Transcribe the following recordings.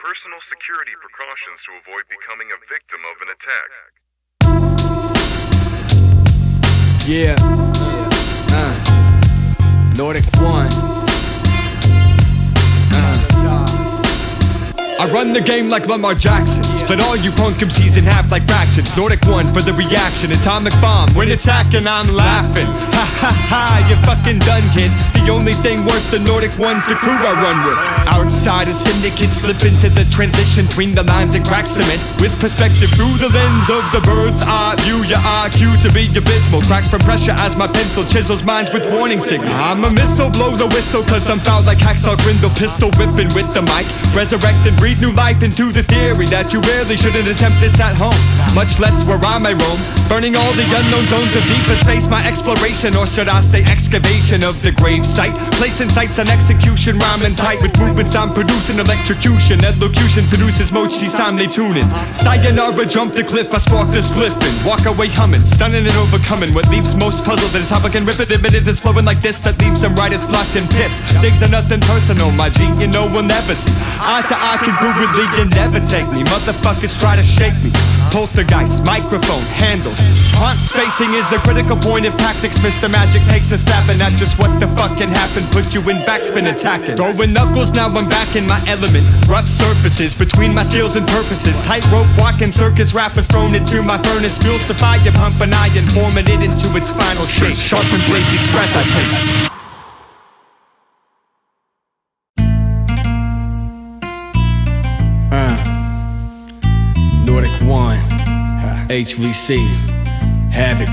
Personal security precautions to avoid becoming a victim of an attack. Yeah. Nord1kone. I run the game like Lamar Jackson. Split all you punk MCs in half like fractions. Nord1kone for the reaction. Atomic bomb. When attacking, I'm laughing. Ha ha ha, you fucking done, kid. The only thing worse than Nord1kone's the crew I run with. Outside a syndicate, slip into the transition between the lines and crack cement. With perspective through the lens of the bird's eye view, your IQ to be abysmal. Crack from pressure as my pencil chisels minds with warning signals. I'm a missile, blow the whistle, cause I'm fouled like Hacksaw Grindle. Pistol whipping with the mic. Resurrect and breathe new life into the theory that you rarely shouldn't attempt this at home. Much less where I may roam. Burning all the unknown zones of deeper space, my exploration, or should I say excavation of the grave site. Placing sights on execution, rhyming tight with movements I'm producing. Electrocution, elocution seduces mochi's timely tuning. Sayonara, jump the cliff, I spark the spliffin'. Walk away humming, stunning and overcoming. What leaves most puzzled is how I can rip it in minutes. It's flowing like this that leaves some writers blocked and pissed. Things are nothing personal, my G, you know we'll never see eye to eye congruently, you never take me. Motherfuckers try to shake me. Poltergeist, microphone, handles. Front spacing is a critical point of tactics. Mr. Magic takes a stab and that's just what the fuck can happen. Put you in backspin attacking. Throwing knuckles, now I'm back in my element. Rough surfaces between my skills and purposes. Tightrope walking circus rappers thrown into my furnace. Fuels the fire pump and iron, forming it into its final shape. Sharpened blades each breath I take. Nord1kone, HVC, Havoc.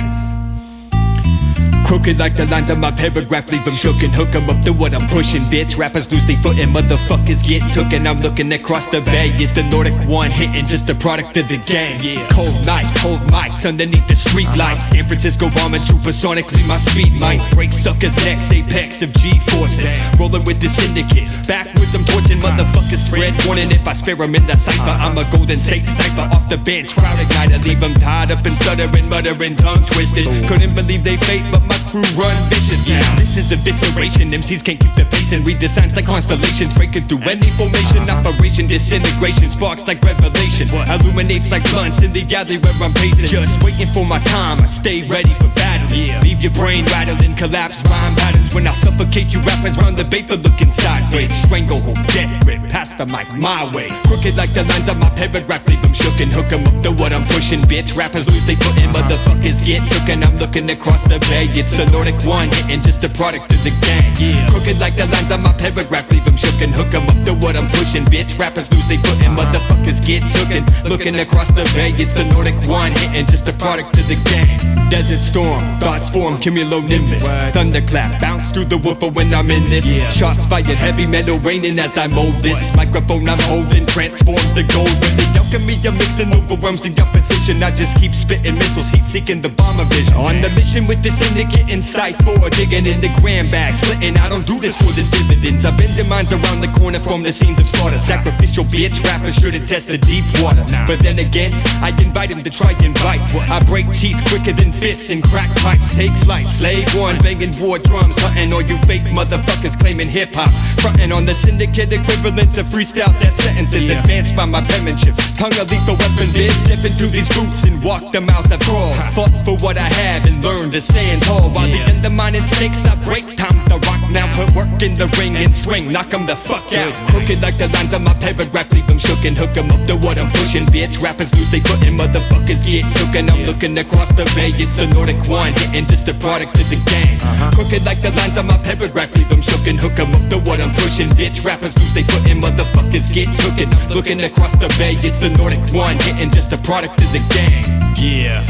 Crooked like the lines of my paragraph, leave them shook and hook 'em up to what I'm pushing, bitch. Rappers lose their foot and motherfuckers get took. And I'm looking across the bay, it's the Nord1kone hitting, just a product of the game. Cold nights, hold mics underneath the street lights. San Francisco bombing supersonically, my speed might break suckers' necks, apex of G-forces. Rolling with the syndicate, backwards I'm torching motherfuckers, spread warning if I spare 'em in the cypher. I'm a Golden State sniper off the bench, crowd igniter. Leave 'em tied up and stuttering, muttering, tongue twisted. Couldn't believe they fate, but my crew run vicious. Yeah, this is evisceration. MCs can't keep the pace and read the signs like constellations. Breaking through any formation, operation disintegration. Sparks like revelation, illuminates like blunts in the alley where I'm pacing. Just waiting for my time, I stay ready for battle. Leave your brain rattling, collapse rhyme patterns. When I suffocate you rappers round the vapor looking sideways. Stranglehold, death grip, pass the mic my way. Crooked like the lines of my paragraph, leave them shook and hook 'em up to what I'm pushing, bitch. Rappers lose they foot and motherfuckers get took. And I'm looking across the bay, it's the Nord1kone hitting, just a product of the gang. Crooked like the lines on my paragraph, leave them shook and hook 'em up to what I'm pushing, bitch. Rappers lose they foot and motherfuckers get tooken. Looking across the bay, it's the Nord1kone hitting, just a product of the gang. Desert storm, thoughts form, cumulonimbus. Thunderclap, bounce through the woofer when I'm in this. Shots fired, heavy metal raining as I mold this. Microphone I'm holding transforms the gold. When they alchemy I'm mixing overwhelms the opposition. I just keep spitting missiles, heat seeking the bomber vision. On the mission with the syndicate in sight 4, digging in the grand bag, splitting. I don't do this for the dividends. I've been in minds around the corner from the scenes of slaughter. Sacrificial bitch rappers should've tested deep water. But then again, I invite him to try and bite. I break teeth quicker than fists and crack pipes. Take flight, slave one, banging war drums, hunting all you fake motherfuckers claiming hip-hop. Frontin' on the syndicate equivalent to freestyle death sentences. Advanced by my penmanship, tongue a lethal weapon, bitch. Step into these boots and walk the miles I've crawled. Fought for what I have and learned to stand tall. While the undermining snakes I break, time to rock now. Put work in the ring and swing, knock 'em the fuck out. Crooked like the lines on my paragraph, leave 'em shook and hook 'em up to what I'm pushing, bitch. Rappers lose they foot and motherfuckers get took. And I'm looking across the bay, it's the Nord1kone hitting, just a product of the gang. Crooked like the lines on my paragraph, leave 'em shook and hook 'em up to what I'm pushing, bitch. Rappers lose they foot and motherfuckers get took. And looking across the bay, it's the Nord1kone hitting, just a product of the gang. Yeah.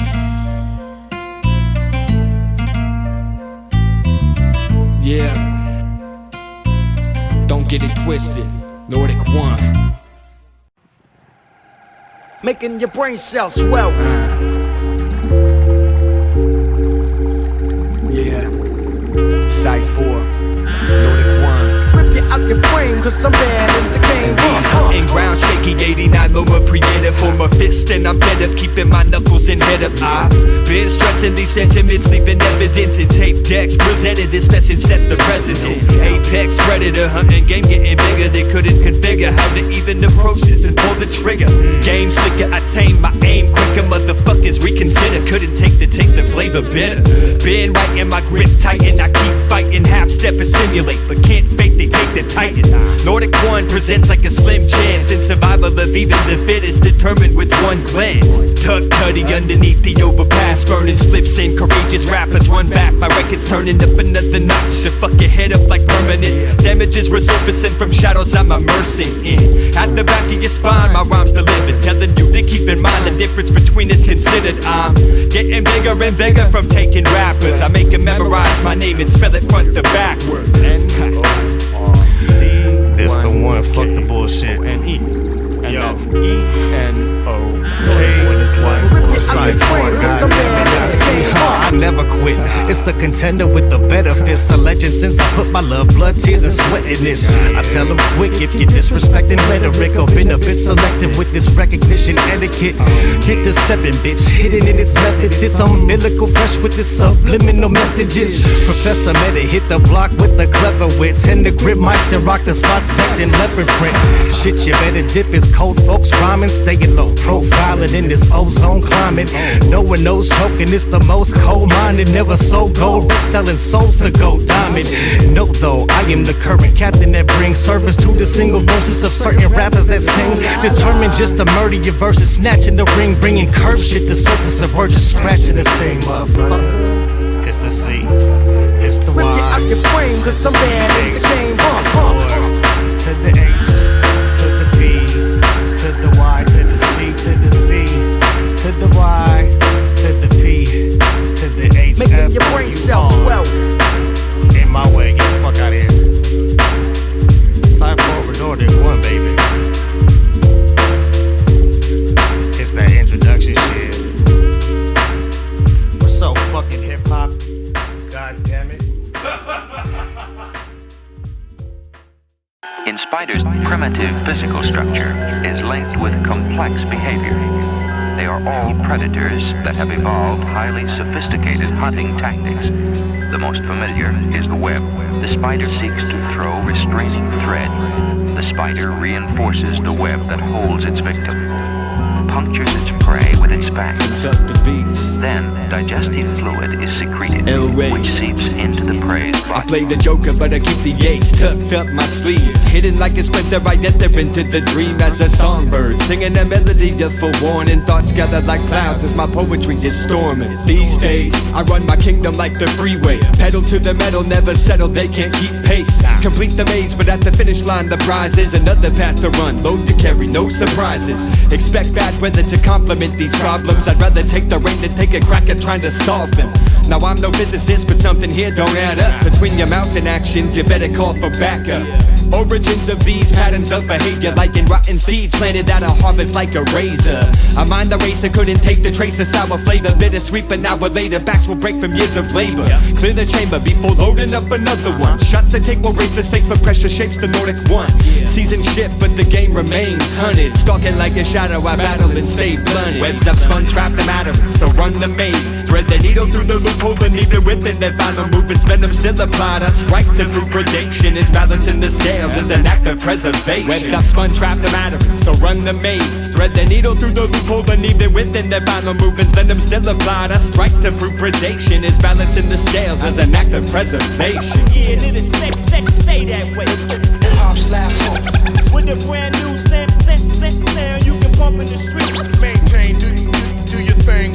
Yeah. Don't get it twisted. Nord1kone. Making your brain cells swell. Yeah. Side 4. Nord1kone. Rip you out your frame, cause I'm bad in the game. Hunting ground, shaky 89 lower predator. Form a fist focused and I'm fed up, keeping my knuckles and head up. I've been stressing these sentiments, leaving evidence in tape decks. Presented this message sets the precedent. Apex predator, hunting game getting bigger. They couldn't configure how to even approach this and pull the trigger. Game slicker, I tame my aim quicker. Motherfuckers reconsider, couldn't take the taste of flavor bitter. Been right in my grip tighten, I keep fighting. Half step and simulate, but can't fake, they take the titan. Nord1kone presents like a slim chance in survival of even the fittest, determined with one glance. Tuck cutty underneath the overpass, burning spliffs and courageous rappers run back. My record's turning up another notch to fuck your head up like permanent. Damages resurfacing from shadows I'm immersing in. At the back of your spine, my rhymes delivered, telling you to keep in mind the difference between is considered. I'm getting bigger and bigger from taking rappers. I make them memorize my name and spell it front to backwards. It's the one, fuck the bullshit. N-E. And Yo. that's E-N-O-K. I never quit. It's the contender with the better fist. A legend since I put my love, blood, tears, and sweat in this. I tell them quick if you're disrespecting rhetoric or been a bit selective with this recognition etiquette. Get the stepping, bitch, hidden in its methods. It's umbilical fresh with this subliminal messages. Professor Meta hit the block with the clever wit. Tend to grip mics and rock the spots decked in leopard print. Shit, you better dip his cold folks rhyming. Staying low, profiling in this ozone climate. No one knows choking, it's the most cold-minded. Never sold gold, but selling souls to go diamond. No though, I am the current captain that brings service to the single verses of certain rappers that sing. Determined just to murder your verses, snatching the ring, bringing curve shit to surface of words, just scratching the thing, motherfucker. It's the C, it's the Y. Rip you out your frame, cause some man in the game. To the H, to the P, to the Y, to the C, to the C, to the Y, to the P, to the H, Making F, your brain cells swell. in my way, get the fuck out of here. Side forward, Nord1kone, baby. It's that introduction shit. We're so fucking hip hop. God damn it. In spiders, primitive physical structure is linked with complex behavior. They are all predators that have evolved highly sophisticated hunting tactics. The most familiar is the web. The spider seeks to throw restraining thread. The spider reinforces the web that holds its victim, punctures its prey with its fangs. Cut the beats. Then, digestive fluid is secreted, L.I.F.E. which seeps into the prey's I body. play the Joker, but I keep the ace tucked up my sleeve. Hidden like a splinter, I enter into the dream as a songbird, singing a melody to forewarning. Thoughts gather like clouds as my poetry is storming. These days, I run my kingdom like the freeway. Pedal to the metal, never settle, they can't keep pace. Complete the maze, but at the finish line, the prize is another path to run. Load to carry, no surprises. Expect bad weather to complement these problems. I'd rather take the rain than take a crack at trying to solve them. Now I'm no physicist, but something here don't add up. Between your mouth and actions, you better call for backup. Origins of these patterns of behavior, like in rotten seeds planted out of harvest like a razor. I mind the racer couldn't take the trace of sour flavor. Bittersweet, but an hour later, backs will break from years of labor. Clear the chamber before loading up another one. Shots that take will raise the stakes, but pressure shapes the Nord1kone. Season shift, but the game remains hunted. Stalking like a shadow, I battle and stay blunted. Webs I've spun, trapped the matter, so run the maze. Thread the needle through the loophole, and even within that final movements, venom still applied. I strike to prove predation is balancing the scales as an act of preservation. Webs I've spun, trapped the matter, so run the maze. Thread the needle through the loophole, and even within the final movements, venom still applied. I strike to prove predation is balancing the scales as an act of preservation. Yeah, let it stay that way. Hip-hop's last hope. With a brand new sound, you can pump in the street. Maintain, do your thing.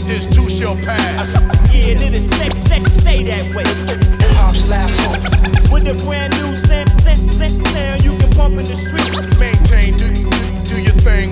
This too shall pass. Yeah, let it stay that way. Hip-hop's last hope. With a brand new sound, you can pump in the street. Maintain, do your thing.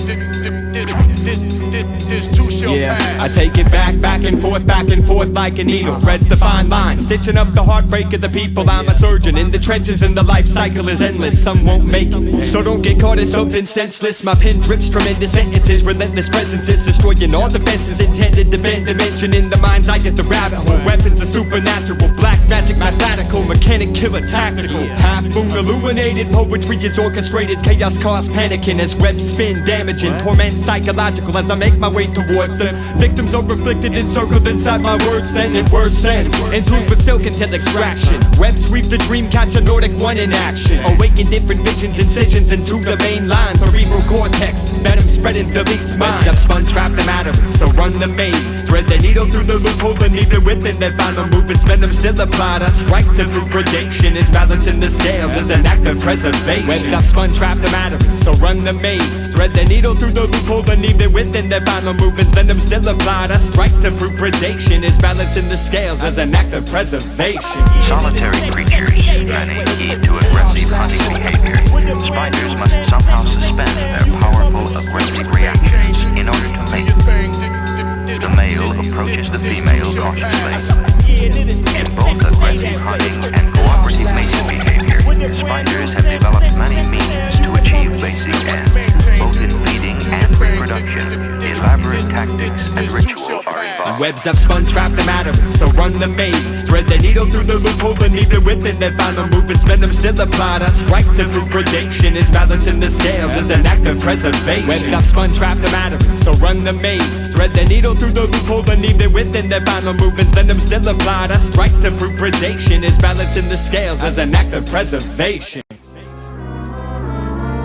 This too shall Yeah, pass. I take it back and forth like a needle. Threads the fine line, stitching up the heartbreak of the people. I'm a surgeon in the trenches and the life cycle is endless. Some won't make it, so don't get caught in something senseless. My pen drips tremendous sentences, relentless presences, destroying all defenses intended to bend dimension. In the mind's eye get the rabbit hole. Weapons are supernatural, black magic, mathematical, mechanic, killer, tactical. Half moon illuminated, poetry is orchestrated. Chaos cause panicking as webs spin, damaging. Torment psychological as I make my way towards them. Victims are reflected, encircled inside my words, then in worse sense. Entombed with silk until extraction. Webs reap the dream, catch a Nord1kone in action. Awaken different visions, incisions into the main line. Cerebral cortex, venom spreading the Beatz mind. Webs up, spun, trap the matter, so run the maze. Thread the needle through the loophole and leave it within their final movements. Venom still applied, a strike to prove predation is balancing the scales as an act of preservation. Webs up, spun, trap the matter, so run the maze. Thread the needle through the loophole and leave it within their final movements. Venom still applied, a strike to prove predation is balancing the scales as an act of preservation. Solitary creatures, many key to aggressive hunting behavior. Spiders must somehow suspend their powerful aggressive reactions in order to mate. The male approaches the female cautiously. In both aggressive hunting and cooperative mating behavior, spiders have developed many means to achieve basic ends, both in feeding and reproduction. Elaborate tactics and ritual are involved. Webs up, spun, trap the matter, so run the maze. Thread the needle through the loophole and leave it within their final movements. Venom still applied, a strike to prove predation is balancing the scales as an act of preservation. Webs up, spun, trap the matter, so run the maze. Thread the needle through the loophole and leave it within their final movements. Venom still applied, a strike to prove predation is balancing the scales as an act of preservation.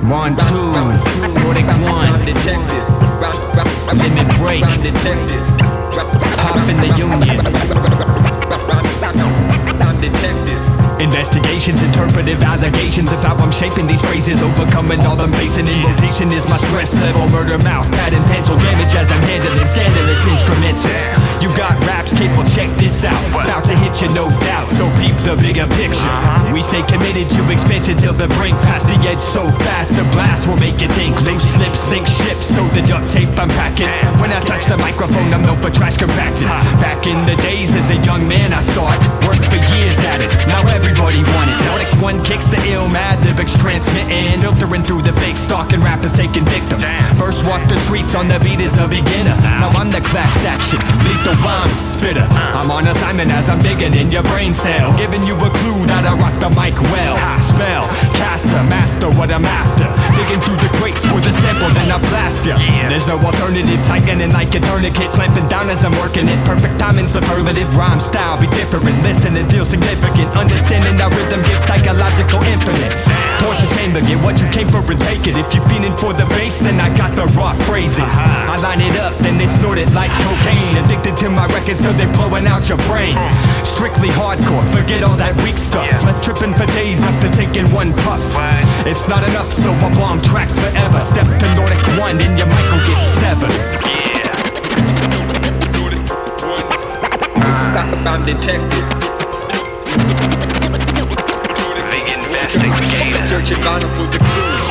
1, 2, Nord1kone, Detective, limit break, detective, pop in the union. I'm detective. Investigations, interpretive allegations of how I'm shaping these phrases, overcoming all I'm facing. In rotation is my stress level, murder mouth, pad and pencil damage as I'm handling scandalous instrumentals. You got raps, capable, check this out. About to hit you, no doubt, so peep the bigger picture. We stay committed to expansion till the brink, past the edge so fast the blast will make you think. Loose slips, sink ships, so the duct tape I'm packing. When I touch the microphone, I'm known for trash compacting. Back in the days as a young man I saw it, worked for years at it, now everybody want it. Nord1kone kicks the ill, mad lyrics transmitting, filtering through the fake, stalking rappers taking victims. First walk the streets on the beat as a beginner, now I'm the class action, lethal rhyme spitter. I'm on assignment as I'm digging in your brain cell, giving you a clue that I rock the mic well. Spell, caster, master what I'm after, digging through the crates for the sample then I blast ya. There's no alternative, tightening like a tourniquet, clamping down as I'm working it. Perfect timing, superlative rhyme style be different, listen and feel significant, understanding how rhythm gets psychological infinite. Torture chamber, get what you came for and take it. If you're feeling for the bass, then I got the raw phrases. I line it up, then they snort it like cocaine. Addicted to my records, so they're blowing out your brain. Strictly hardcore, forget all that weak stuff. Left tripping for days after taking one puff. It's not enough, so I bomb tracks forever. Step to Nord1kone, then your mic will get severed. I'm detective. Investigator. Searching vinyl for the clues.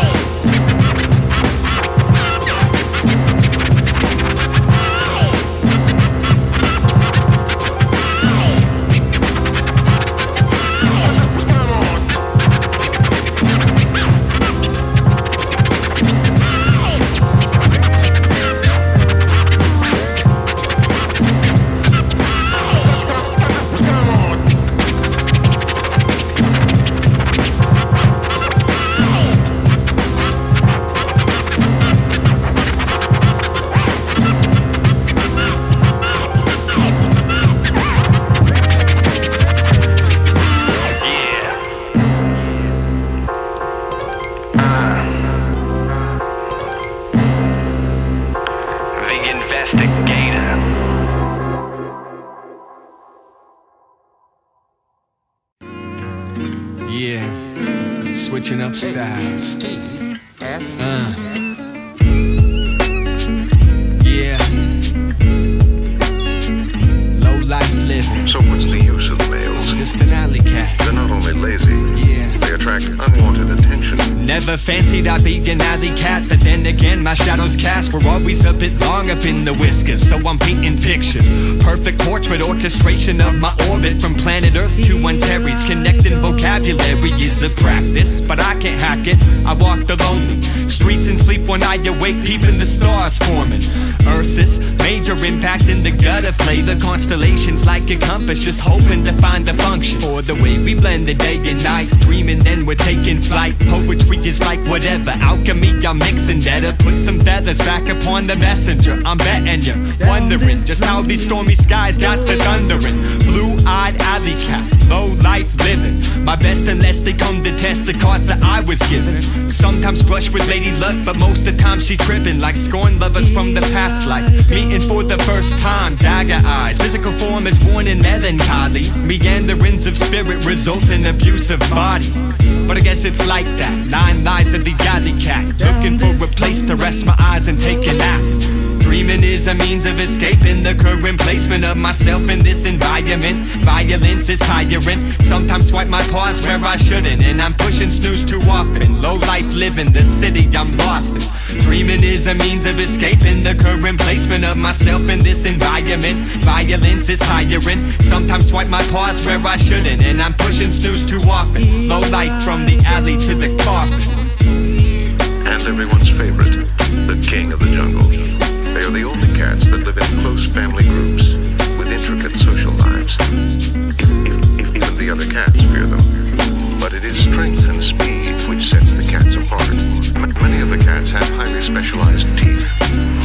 Investigator. Yeah, switching up styles. Yeah, low life living. So what's the use of males? Just an alley cat. They're not only lazy, Yeah, they attract unwanted attention. Never fancied I'd be an alley cat, but then again my shadows cast were always a bit long up in the whiskers. So I'm painting pictures, perfect portrait orchestration of my orbit from planet Earth to Antares. Connecting vocabulary is a practice, but I can't hack it. I walk the lonely streets and sleep when I awake, peeping the stars forming. Ursus, major impact in the gutter flavor. Constellations like a compass, just hoping to find the function for the way we blend the day and night. Dreaming then we're taking flight. Poetry is like whatever, alchemy I'm mixing better. Put some feathers back upon the messenger. I'm betting you, wondering just how these stormy skies got the thundering. Blue-eyed alley cat, low life living. My best unless they come to test the cards that I was given. Sometimes brush with Lady Luck, but most of the time she tripping like scorned lovers from the past life. Meeting for the first time, dagger eyes. Physical form is worn in melancholy. Meanderings of spirit result in abusive body. But I guess it's like that, 9 lives of the alley cat. Looking for a place to rest my eyes and take a nap. Dreaming is a means of escaping the current placement of myself in this environment. Violence is tiring. Sometimes swipe my paws where I shouldn't, and I'm pushing snooze too often. Low life living, the city I'm lost in. Dreaming is a means of escaping the current placement of myself in this environment. Violence is tiring. Sometimes swipe my paws where I shouldn't, and I'm pushing snooze too often. Low life from the alley to the coffin. And everyone's favorite, the king of the jungle. They are the only cats that live in close family groups with intricate social lives. If even the other cats fear them. But it is strength and speed which sets the cats apart. Many of the cats have highly specialized teeth,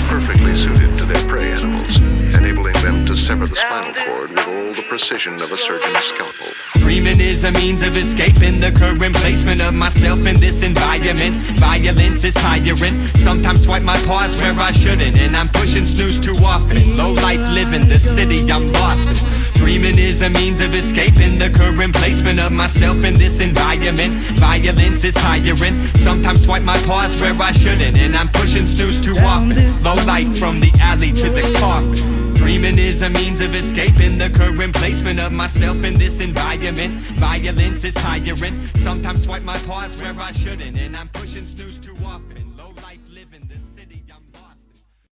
perfectly suited to their prey animals, enabling them to sever the spinal cord with all the precision of a surgeon's scalpel. Dreaming is a means of escaping the current placement of myself in this environment. Violence is tiring. Sometimes swipe my paws where I shouldn't, and I'm pushing snooze too often. Low life living, the city I'm lost in. Dreaming is a means of escaping the current placement of myself in this environment. Violence is tiring. Sometimes swipe my paws where I shouldn't, and I'm pushing snooze too often. Low life from the alley to the coffin. Dreaming is a means of escaping the current placement of myself in this environment. Violence is tiring. Sometimes swipe my paws where I shouldn't, and I'm pushing snooze too often. Low life living, the city I'm lost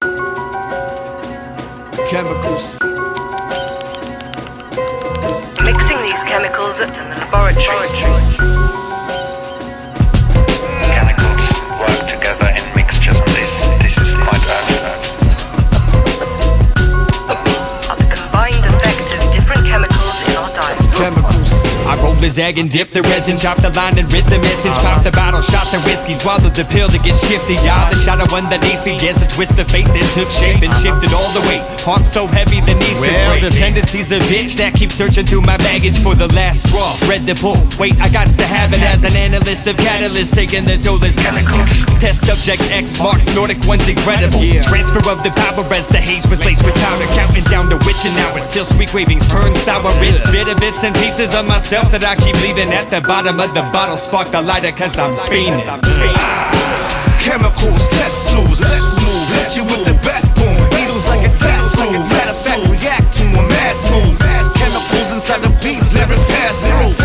in. Chemicals. Mixing these chemicals in the laboratory. Chemicals work together in mixtures, and this is quite urgent. Are the combined effect of different chemicals in our diet. Chemicals. I rolled the egg and dipped the resin, chopped the line and writ the message, popped the bottle, shot the whiskey, swallowed the pill to get shifty. Yeah, the shadow underneath me, yes, a twist of fate that took shape and shifted all the weight. Heart so heavy the knees could break. Dependency's a bitch that keeps searching through my baggage for the last straw. Read the pull, wait, I got to have it as an analyst of catalysts, taking the toll as chemicals. Test subject X marks Nord1kone's incredible. Transfer of the power as the haze was laced with powder, counting down the witching hours. Still sweet cravings turn sour. It's bits and pieces of myself that I keep leaving at the bottom of the bottle. Spark the lighter cause I'm fiending. Chemicals, test tools, let's move. Hit you with the backbone. Needles like a tattoo. Matter of fact, react to a mass move. Chemicals inside the beats, lyrics pass through.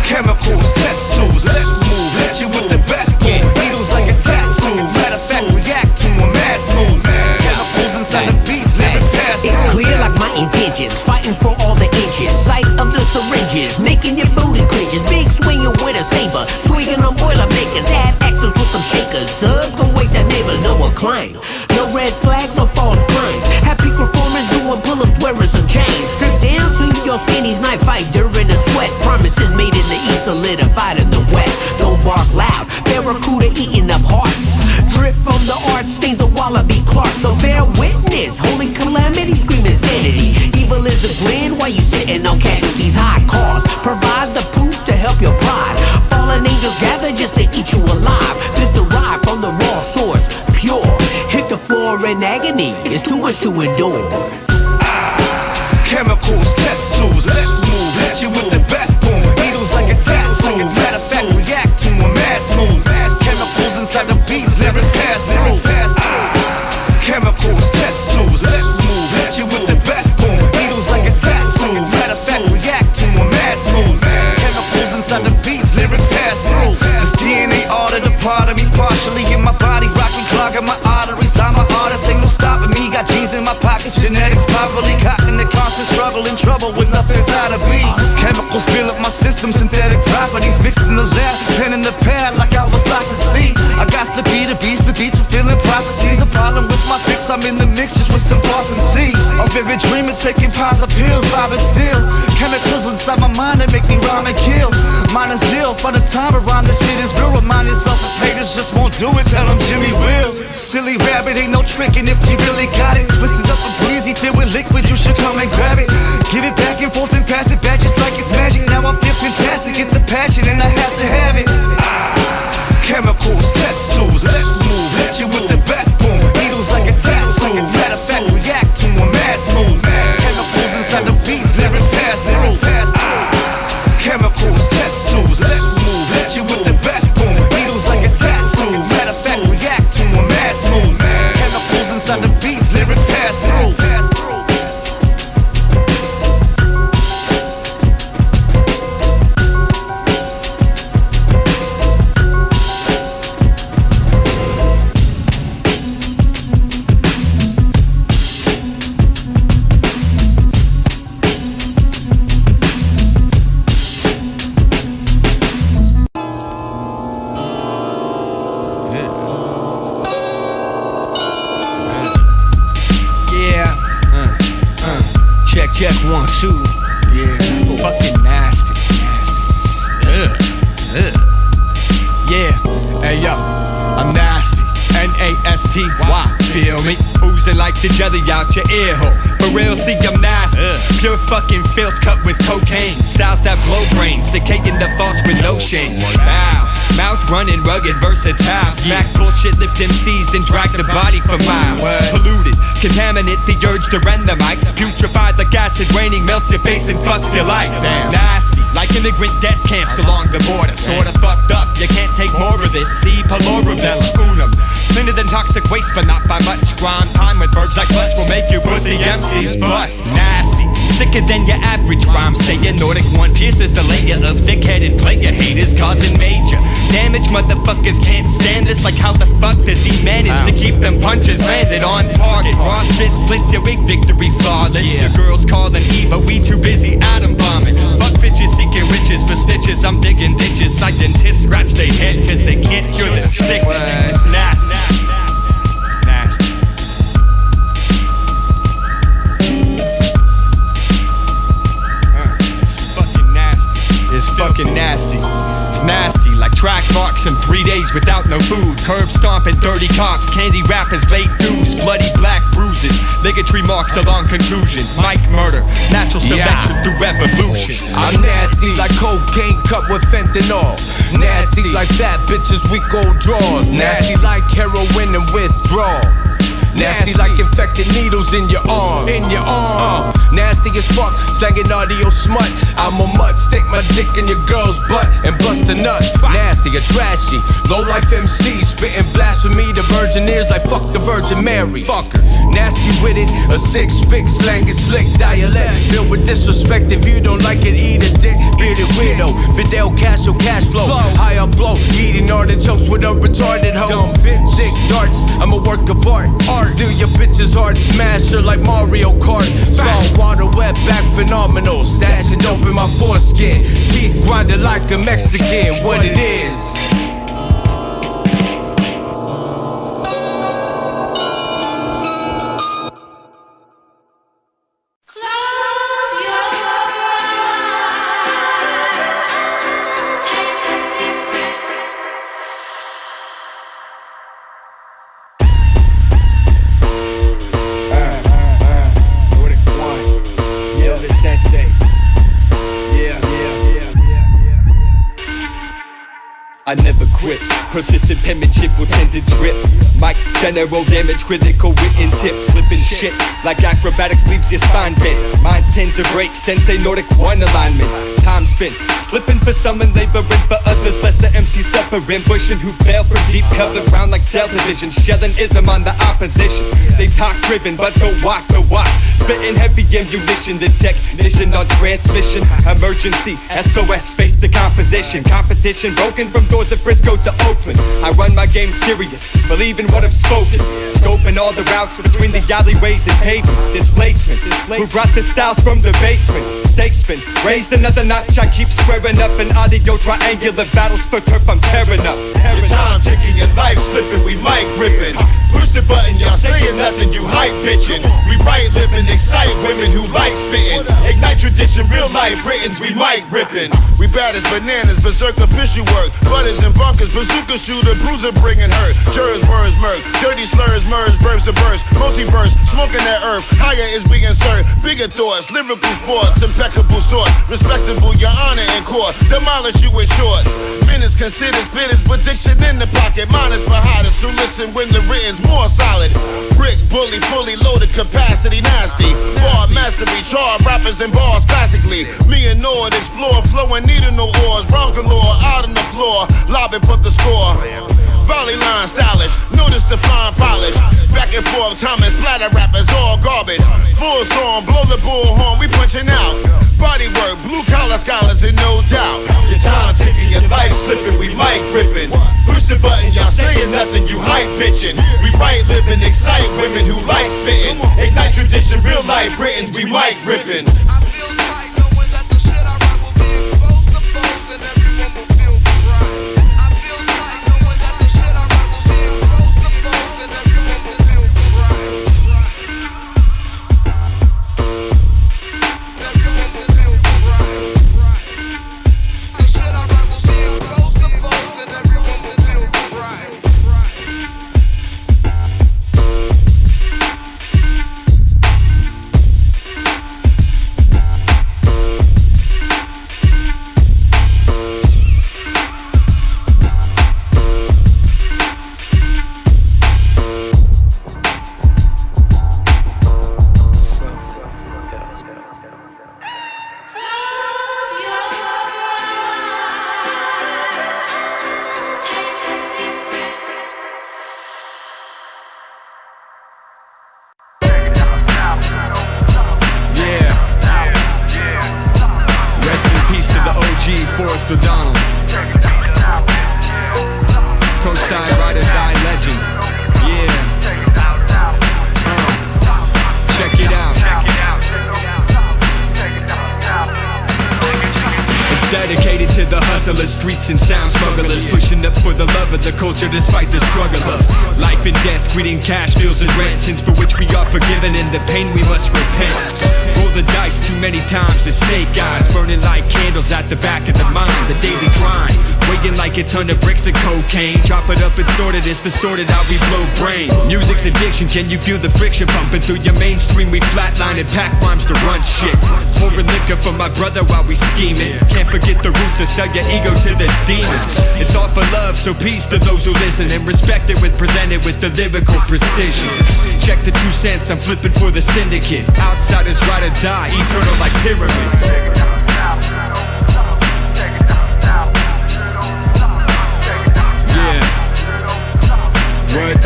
Chemicals, test tools, let's move. Hit you with the backbone. Needles like a tattoo. Matter of fact, react to a mass move. Chemicals inside the beats, lyrics pass through. It's clear like my intentions, fighting for all the inches. Sight of the syringes, making your booty clenches. Big swinging with a saber, swinging on boilermakers. Add axes with some shakers. Subs gon' wake that neighbor, no acclaim. No red flags or false claims. Happy performers doing pull-ups, wearing some chains. Stripped down to your skinny's night fight during the sweat. Promises made in the east, solidified in the west. Don't bark loud, barracuda eating up hearts. Drip from the art stains the Wallaby Clark. So bear witness, holy calamity, screaming sanity. Evil is the grin while you sitting on casualties. High cost, provide the proof to help your pride. Fallen angels gather just to eat you alive. This derived from the raw source, pure. Hit the floor in agony, it's too much to endure. Chemicals, test tools, let's move. Hit you with the backbone. Needles like a tattoo. Matter of fact, react to a mass move. Chemicals inside the beats, lyrics pass through. Chemicals, test tools, let's move. Hit you with the backbone. Needles like a tattoo. Matter of fact, react to a mass move. Chemicals inside the beats, lyrics pass through. This DNA Genetics probably caught in the constant struggle and trouble with nothing's out of me. Chemicals fill up my system, synthetic properties mixed in the lab, pen in the pad like I was lost at sea. I got to be the beats fulfilling prophecies. A problem with my fix, I'm in the mix just with some awesome C. A vivid dream of taking piles of pills, vibing still. Chemicals inside my mind that make me rhyme and kill. Mine is ill for the time around, this shit is real. Remind yourself if haters just won't do it, tell them Jimmy will. Silly rabbit, ain't no tricking if you really got it. Twisted up a breezy, filled with liquid, you should come and grab it. Give it back and forth and pass it back just like it's magic. Now I feel fantastic, it's a passion and I have to have it. Chemicals, test tools, let's move. Hit you with the backbone, needles like a tattoo. Matter of fact, react to a mass move. Chemicals inside the beats, lyrics pass through. Chemicals, test tools, let's move. Hit you with the backbone, needles like a tattoo. Matter of fact, react to a mass move. Chemicals inside the beats, lyrics pass through. Check 1, 2. Yeah, fucking nasty. Yeah, hey yo, I'm nasty. N-A-S-T-Y, feel me? Oozing like the jelly out your ear hole. For real, see, I'm nasty. Pure fucking filth cut with cocaine. Styles that blow brains, decating the false with no shame. Wow. Mouth running, rugged, versatile. Smack bullshit, lift MCs, then drag the body for miles. Polluted, contaminate the urge to rend the mics. Putrefied like acid raining, melts your face and fucks your life. Nasty, like immigrant death camps along the border. Sorta fucked up, you can't take more of this. See, Paloraville, unum. Cleaner than toxic waste, but not by much. Grind time with verbs like clutch will make you pussy MCs bust. Nasty, sicker than your average rhyme. Say your Nord1kone pierces the layer of thick-headed player haters, causing major damage. Motherfuckers can't stand this. Like how the fuck does he manage to keep them punches landed on target? Raw shit splits your weak victory flawless. Your girls calling E, but we too busy atom bombing. Fuck bitches seeking riches for snitches. I'm digging ditches. Scientists scratch their head cause they can't cure the sickness. It's nasty. Nasty. Fucking nasty. It's fucking nasty. It's nasty like track marks in 3 days without no food. Curb stomping dirty cops, candy rappers, late dues. Bloody black bruises, bigotry marks along contusions. Mic murder, natural selection through evolution. I'm nasty like cocaine cut with fentanyl. Nasty like fat bitches, weak old draws. Nasty like heroin and withdrawal. Nasty like infected needles in your arm. Nasty as fuck, slanging audio smut. I'm a mutt, stick my dick in your girl's butt and bust a nut. Nasty or trashy, low life MC, spitting blasphemy to virgin ears like fuck the Virgin Mary. Fucker, nasty with it, a six-pick slanging slick dialect. Filled with disrespect, if you don't like it, eat a dick. Bearded widow, Fidel Castro cash flow. High on blow, eating artichokes with a retarded hoe. Sick darts, I'm a work of art. Steal your bitch's heart, smash her like Mario Kart. Salt water wet back phenomenal, stashing dope in my foreskin. Teeth grinding like a Mexican, what it is. Sensei. I never quit. Persistent penmanship will tend to drip. Mic, general damage, critical written tip. Flipping shit like acrobatics leaves your spine bent. Minds tend to break, Sensei Nord1kone alignment. Time spent, slipping for some and laboring for others. Lesser MCs suffering, bushing who fail from deep cover ground like cell division. Shelling ism on the opposition. They talk driven, but they'll walk the walk. Spitting heavy ammunition, the technician on transmission. Emergency, SOS, face the composition. Competition broken from doors of Frisco to Oak Oakland. I run my game serious, believe in what I've spoken. Scoping all the routes between the alleyways and pavement. Displacement, who brought the styles from the basement. Stakes spin, raised another notch. I keep squaring up in audio triangular battles for turf. I'm tearing up. Your time ticking, your life slipping, we mic ripping. Push the button, y'all saying nothing, you hype bitching. We right living, excite women who like spitting. Ignite tradition, real life writtens, we mic ripping. We bad as bananas, berserk official work. Butters and bunkers, bazooka shooter, bruiser bringing hurt. Jurors, words, murk, dirty slurs, merge, verbs to burst. Multiverse, smoking that earth, higher is we insert. Bigger thoughts, lyrical sports, impeccable sorts. Respectable, your honor in court, demolish you in short. Minutes considered spitters, with diction in the pocket. Mine is behind us, so listen when the written's more solid. Brick, bully, fully loaded, capacity nasty. Bar mastery, char rappers and bars classically. Me and Nord explore, flowing, needing no oars. Rhymes galore, out on the floor, lobbing for the score. Volley line stylish, notice the fine polish. Back and forth, Thomas, splatter rappers, all garbage. Full song, blow the bullhorn, we punching out. Body work, blue collar scholars, and no doubt. Your time ticking, your life slipping, we mic ripping. Push the button, y'all saying nothing, you hype bitching. We right living, excite women who like spitting. Ignite tradition, real life writtens, we mic ripping. Dedicated to the hustlers, streets and sound smugglers, pushing up for the love of the culture despite the struggle of life and death, greeting cash, bills and rent, sins for which we are forgiven, and the pain we must repent. Roll the dice too many times, the snake eyes burning like candles at the back of the mind. The daily grind, weighing like a ton of bricks of cocaine. Chop it up and snort it, it's distorted how we blow brains. Music's addiction, can you feel the friction pumping through your mainstream? We flatline and pack rhymes to run shit. Pouring liquor for my brother while we scheming. Can't forget the roots or sell your ego to the demons. It's all for love, so peace to those who listen, and respect it when presented with the lyrical precision. Check the 2 cents, I'm flipping for the syndicate. Outsiders ride or die, eternal like pyramids. Yeah. What?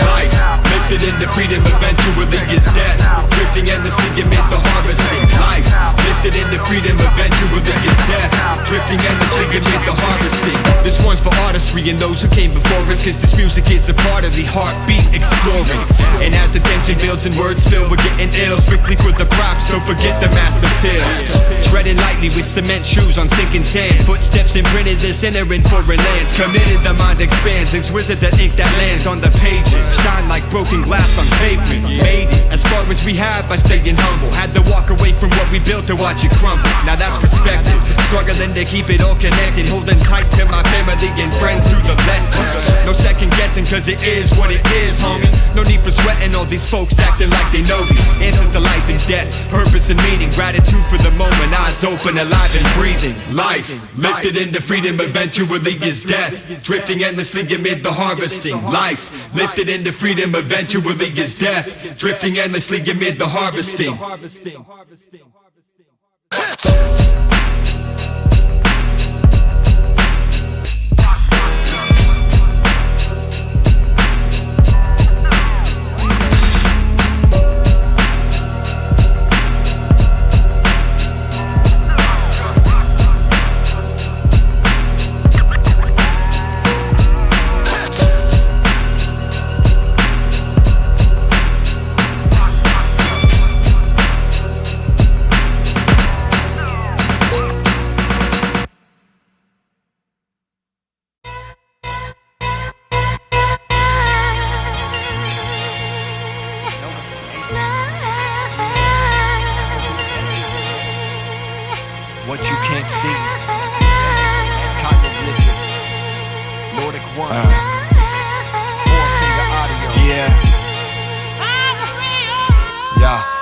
Life, lifted into freedom, eventually is death. Drifting endlessly amid the harvesting. Life, lifted into freedom, eventually is death. Drifting endlessly amid the harvesting. This one's for artistry and those who came before us, cause this music is a part of the heartbeat exploring. And as the tension builds and words fill, we're getting ill, strictly for the props, so forget the mass appeal. Treading lightly with cement shoes on sinking sand. Footsteps imprinted, this entering foreign lands. Committed, the mind expands, exquisite the ink that lands on the pages. Shine like broken glass on pavement. Made it as far as we have by staying humble. Had to walk away from what we built to watch it crumble. Now that's perspective, struggling to keep it all connected. Holding tight to my family and friends through the lessons. No second guessing, cause it is what it is, homie. No need for sweating, all these folks acting like they know me. Answers to life and death, purpose and meaning. Gratitude for the moment, eyes open, alive and breathing. Life, lifted into freedom, eventually is death. Drifting endlessly amid the harvesting. Life, lifted into freedom, eventually is death. Drifting endlessly amid the harvesting. Nord1kone. Four-finger audio. Yeah.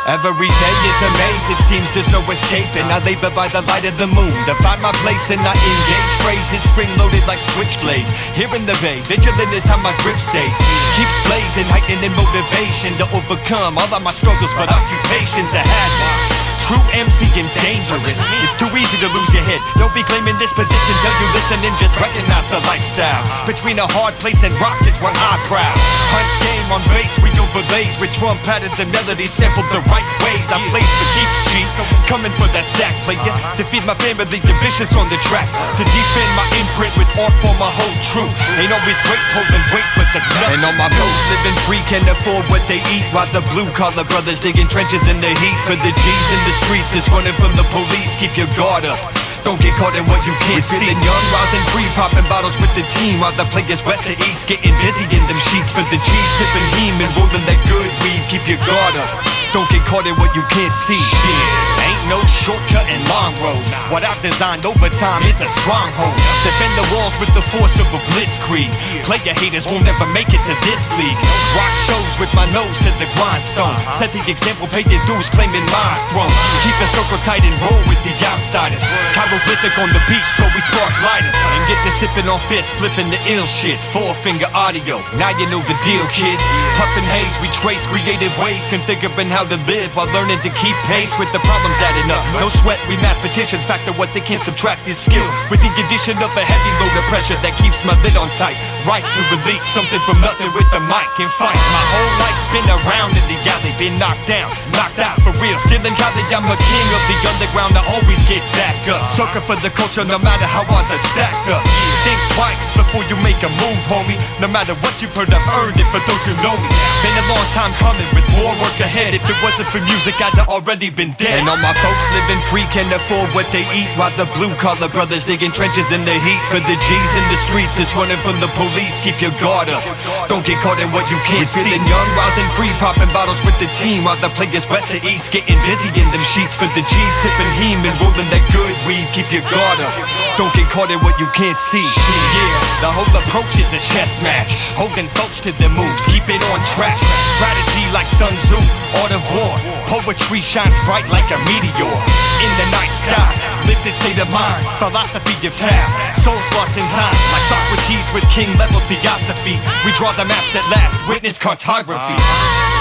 Every day is a maze, it seems there's no escaping. I labor by the light of the moon to find my place and not engage. Phrases spring-loaded like switchblades. Here in the bay, vigilant is how my grip stays. Keeps blazing, heightening motivation to overcome all of my struggles, but occupation's a hazard. True MCing's dangerous. It's too easy to lose your head. Don't be claiming this position till you listen and just recognize the lifestyle. Between a hard place and rock is where I proud. Hunch game on bass, we overlays with drum patterns and melodies sampled the right ways. I plays for keeps, G. Coming for that stack player to feed my family and vicious on the track. To defend my imprint with art for my whole truth. Ain't always great holding weight, but that's nothing. And all my folks living free can afford what they eat, while the blue-collar brothers digging trenches in the heat. For the G's in the streets that's running from the police, keep your guard up. Don't get caught in what you can't see. Feeling young, wild and free, popping bottles with the team, while the players west to east getting busy in them sheets. For the G's sipping heme and rolling that good weed, keep your guard up. Don't get caught in what you can't see. Shit, ain't no shortcut in long roads. What I've designed over time is a stronghold. Defend the walls with the force of a blitzkrieg. Player haters won't ever make it to this league. Rock shows with my nose to the grindstone. Set the example, pay your dues, claiming my throne. Keep the circle tight and roll with the outsiders. Hieroglyphic on the beach, so we spark lighters. And get to sipping on fists, flipping the ill shit. Four-finger audio, now you know the deal, kid. Puffin' haze, we trace creative ways, configuring how to live while learning to keep pace with the problems adding up. No sweat, we mathematicians factor what they can't subtract is skill. With the addition of a heavy load of pressure that keeps my lid on tight. Right to release something from nothing with the mic and fight. My whole life's been around in the alley, been knocked down, knocked out for real. Still in college, I'm a king of the underground, I always get back up. Sucker for the culture, no matter how odds are stacked up. Think twice before you make a move, homie. No matter what you've heard, I've earned it for those who know me. Been a long time coming with more work ahead. If it wasn't for music, I'd have already been dead. And all my folks living free can afford what they eat, while the blue-collar brothers digging trenches in the heat. For the G's in the streets that's running from the police, keep your guard up. Don't get caught in what you can't see. Feeling young, wild and free, popping bottles with the team, while the players west to east getting busy in them sheets. For the G's sipping heme and rolling that good weed, keep your guard up. Don't get caught in what you can't see. Yeah, the whole approach is a chess match, holding folks to their moves, keep it on track. Strategy like Sun Tzu, art of war. Poetry shines bright like a meteor in the night sky. Lifted state of mind, philosophy gives half. Souls lost in time, like Socrates with king-level theosophy. We draw the maps at last, witness cartography.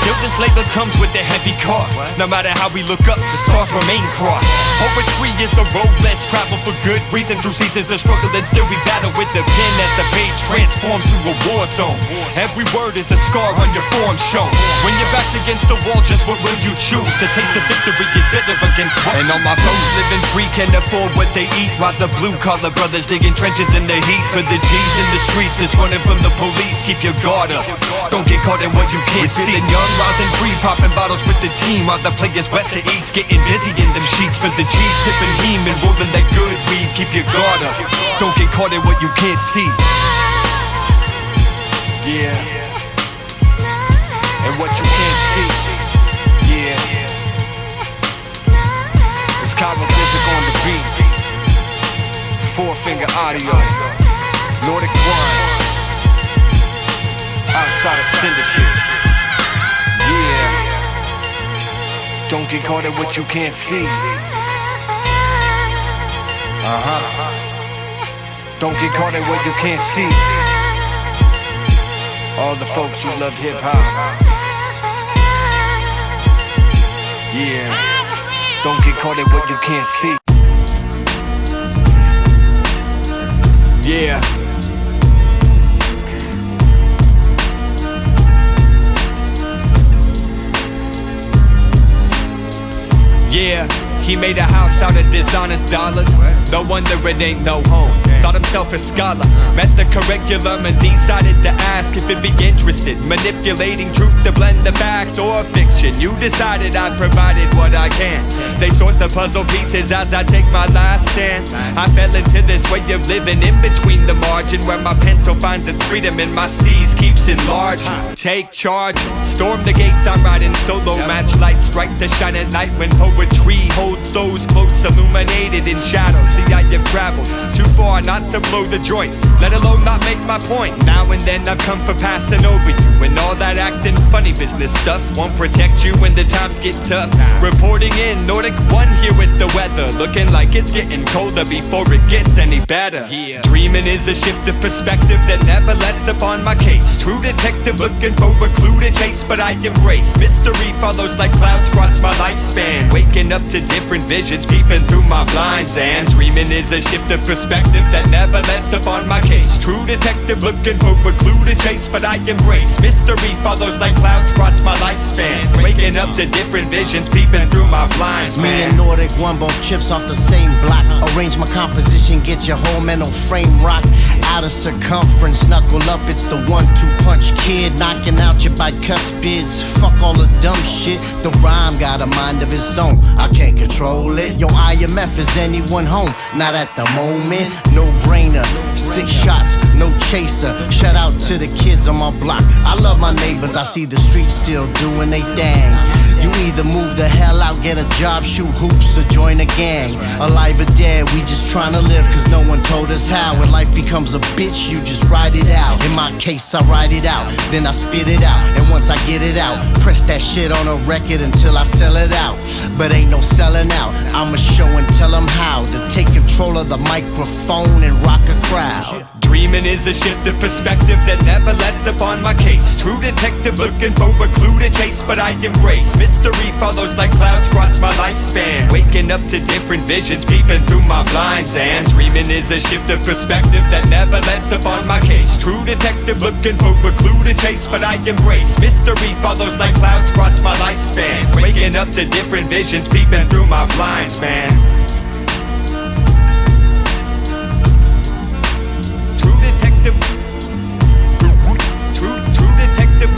Still this label comes with a heavy cost. No matter how we look up, the stars remain crossed. Poetry is a road less traveled for good reason. Through seasons of struggle and still we battle with the pen as the page transforms to a war zone. Every word is a scar on your form shown. When your back's against the wall, just what will you choose? The taste of victory is bitter against what? And all my folks living free can afford what they eat, while the blue-collar brothers digging trenches in the heat. For the G's in the streets that's running from the police, keep your guard up. Don't get caught in what you can't see. Feeling young, wild and free, popping bottles with the team, while the players west to east getting busy in them sheets. For the G's sipping heme and rolling that good weed, keep your guard up. Don't get caught in what you can't see. Yeah, and what you can't see. Yeah, it's chiropractic on the beat. Four-finger audio, Nord1kone, outside of syndicate. Yeah, don't get caught in what you can't see. Don't get caught in what you can't see. All the folks who love hip-hop. Yeah, don't get caught in what you can't see. Yeah. Yeah, he made a house out of dishonest dollars. No wonder it ain't no home. Thought himself a scholar, met the curriculum and decided to ask if he'd be interested. Manipulating truth to blend the fact or fiction. You decided I provided what I can. They sort the puzzle pieces as I take my last stand. I fell into this way of living in between the margin, where my pencil finds its freedom and my steez keeps enlarging. Take charge, storm the gates, I'm riding solo. Match lights strike to shine at night when poetry holds holds those close, illuminated in shadow. See, I have traveled too far not to blow the joint, let alone not make my point. Now and then I've come for passing over you, and all that acting funny business stuff won't protect you when the times get tough. Reporting in Nord1kone here with the weather, looking like it's getting colder before it gets any better. Dreaming is a shift of perspective that never lets up on my case. True detective looking for a clue to chase, but I embrace mystery follows like clouds cross my lifespan. Waking up to different visions, peeping through my blinds. And dreaming is a shift of perspective that never lets up on my case. True detective looking for a clue to chase, but I embrace mystery follows like clouds cross my lifespan. Waking up to different visions, peeping through my blinds. Me and Nord1kone both chips off the same block. Arrange my composition, get your whole mental frame rock. Out of circumference, knuckle up, it's the 1-2 punch kid, knocking out your bicuspids. Fuck all the dumb shit, the rhyme got a mind of its own, I can't control it. Yo, I.M.F, is anyone home? Not at the moment, no brainer. 6 shots, no chaser. Shout out to the kids on my block, I love my neighbors, I see the streets still doing they thing. You either move the hell out, get a job, shoot hoops, or join a gang. Alive or dead, we just tryna live, cause no one told us how. When life becomes a bitch, you just ride it out. In my case, I write it out, then I spit it out. And once I get it out, press that shit on a record until I sell it out. But ain't no selling out, I'ma show and tell them how to take control of the microphone and rock a crowd. Dreaming is a shift of perspective that never lets up on my case. True detective looking for a clue to chase, but I embrace mystery follows like clouds cross my lifespan. Waking up to different visions, peeping through my blinds. And dreaming is a shift of perspective that never lets up on my case. True detective looking for a clue to chase, but I embrace mystery follows like clouds cross my lifespan. Waking up to different visions, peeping through my blinds, man. True detective. True detective.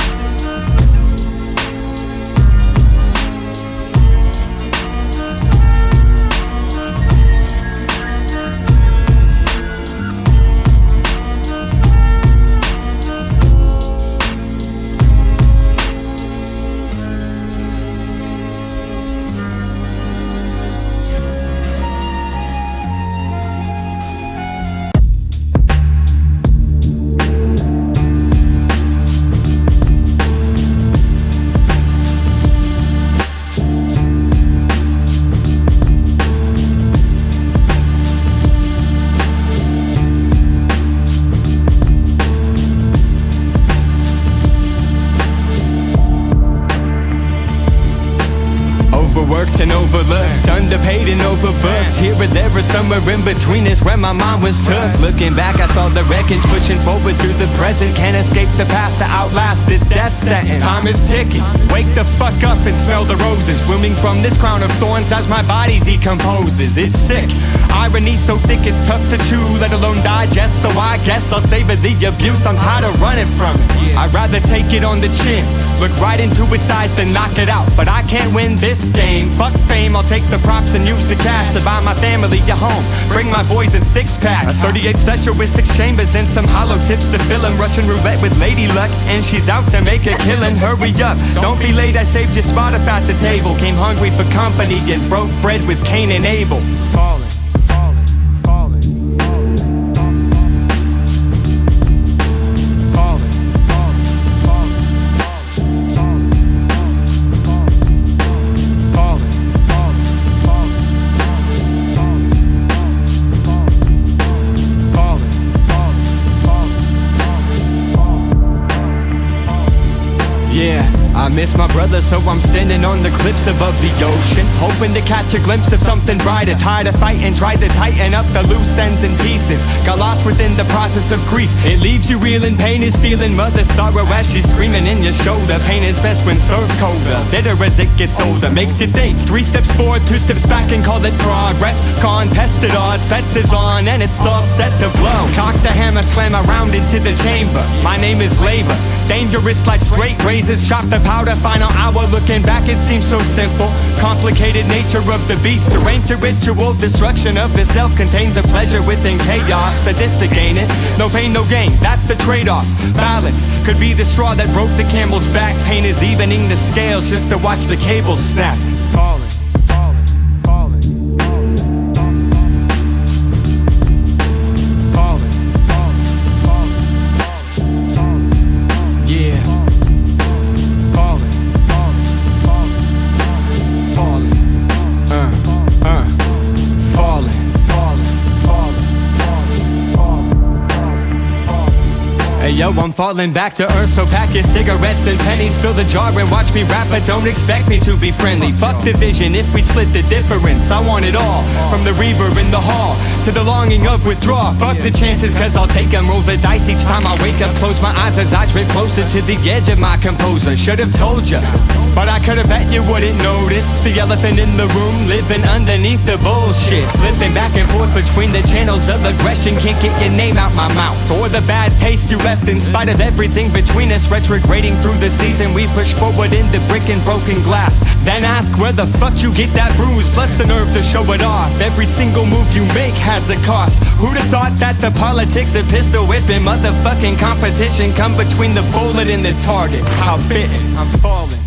Overworked and overlooked, underpaid and overbooked. Here or there or somewhere in between is where my mind was took. Looking back, I saw the wreckage, pushing forward through the present. Can't escape the past to outlast this death sentence. Time is ticking, wake the fuck up and smell the roses blooming from this crown of thorns as my body decomposes. It's sick, irony so thick it's tough to chew, let alone digest. So I guess I'll savor the abuse, I'm tired of running from it. I'd rather take it on the chin, look right into its eyes to knock it out. But I can't win this game, fuck fame, I'll take the props and use the cash to buy my family a home, bring my boys a 6-pack, a 38 special with 6 chambers and some hollow tips to fill 'em. Russian roulette with Lady Luck, and she's out to make a killing. Hurry up, don't be late, I saved your spot up at the table. Came hungry for company and broke bread with Cain and Abel. Falling. I miss my brother, so I'm standing on the cliffs above the ocean, hoping to catch a glimpse of something brighter. Tired of fighting, tried to tighten up the loose ends and pieces. Got lost within the process of grief, it leaves you reeling. Pain is feeling mother's sorrow as she's screaming in your shoulder. Pain is best when served colder, bitter as it gets older. Makes you think, 3 steps forward, 2 steps back and call it progress. Contested odds, bets is on and it's all set to blow. Cock the hammer, slam around into the chamber. My name is labor, dangerous like straight razors. Chop the powder, final hour. Looking back it seems so simple, complicated nature of the beast. Deranged ritual, destruction of the self contains a pleasure within chaos. Sadistic ain't it? No pain, no gain, that's the trade-off. Balance could be the straw that broke the camel's back. Pain is evening the scales just to watch the cables snap. Falling, falling, falling. Hey yo, I'm falling back to earth, so pack your cigarettes and pennies, fill the jar and watch me rap, but don't expect me to be friendly. Fuck division if we split the difference. I want it all, from the reverb in the hall to the longing of withdrawal. Fuck the chances, cause I'll take them. Roll the dice each time I wake up, close my eyes as I drift closer to the edge of my composer. Should've told ya, but I could've bet you wouldn't notice the elephant in the room living underneath the bullshit. Flipping back and forth between the channels of aggression, can't get your name out my mouth or the bad taste you left. In spite of everything between us, retrograding through the season, we push forward into brick and broken glass. Then ask where the fuck you get that bruise, plus the nerve to show it off. Every single move you make has a cost. Who'd have thought that the politics of pistol whipping motherfucking competition come between the bullet and the target? How fitting, I'm falling.